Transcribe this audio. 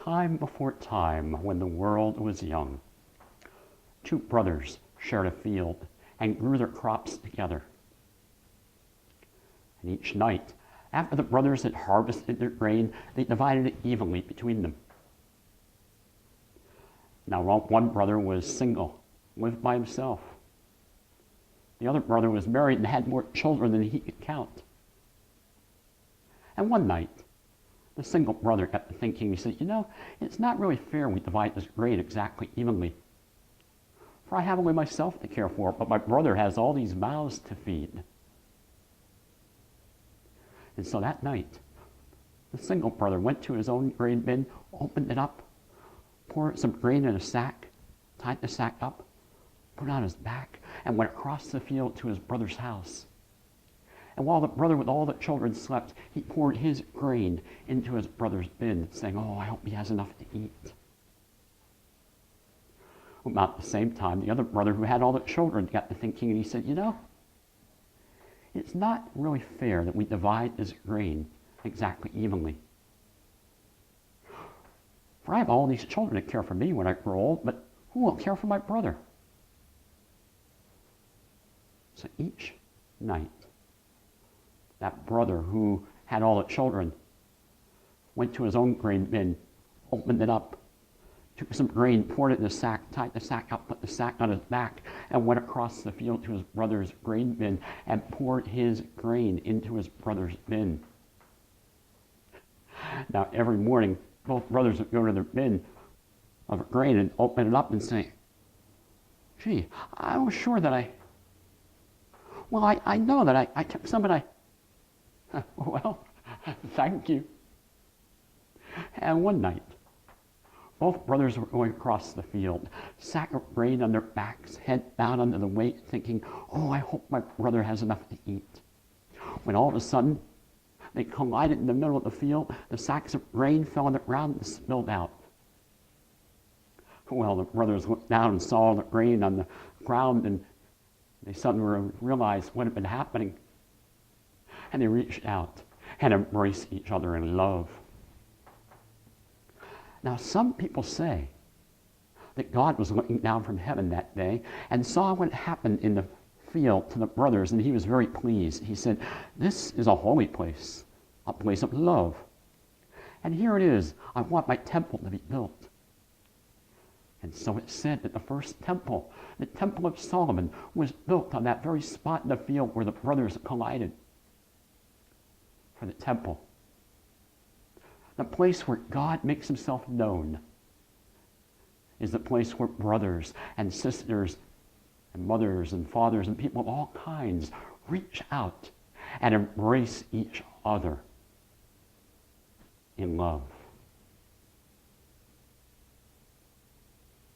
Time before time, when the world was young, two brothers shared a field and grew their crops together. And each night, after the brothers had harvested their grain, they divided it evenly between them. Now, one brother was single, lived by himself. The other brother was married and had more children than he could count. And one night, the single brother got to thinking, he said, it's not really fair we divide this grain exactly evenly. For I have only myself to care for, but my brother has all these mouths to feed. And so that night, the single brother went to his own grain bin, opened it up, poured some grain in a sack, tied the sack up, put it on his back, and went across the field to his brother's house. And while the brother with all the children slept, he poured his grain into his brother's bin, saying, I hope he has enough to eat. About the same time, the other brother who had all the children got to thinking, and he said, it's not really fair that we divide this grain exactly evenly. For I have all these children to care for me when I grow old, but who will care for my brother? So each night, that brother who had all the children went to his own grain bin, opened it up, took some grain, poured it in a sack, tied the sack up, put the sack on his back, and went across the field to his brother's grain bin and poured his grain into his brother's bin. Now, every morning, both brothers would go to their bin of grain and open it up and say, gee, I was sure that I know that I took some and well, thank you. And one night, both brothers were going across the field, sack of grain on their backs, head down under the weight, thinking, I hope my brother has enough to eat. When all of a sudden, they collided in the middle of the field, the sacks of grain fell on the ground and spilled out. Well, the brothers looked down and saw the grain on the ground, and they suddenly realized what had been happening. And they reached out and embraced each other in love. Now, some people say that God was looking down from heaven that day and saw what happened in the field to the brothers, and he was very pleased. He said, this is a holy place, a place of love. And here it is. I want my temple to be built. And so it said that the first temple, the Temple of Solomon, was built on that very spot in the field where the brothers collided. For the temple, the place where God makes himself known, is the place where brothers and sisters and mothers and fathers and people of all kinds reach out and embrace each other in love.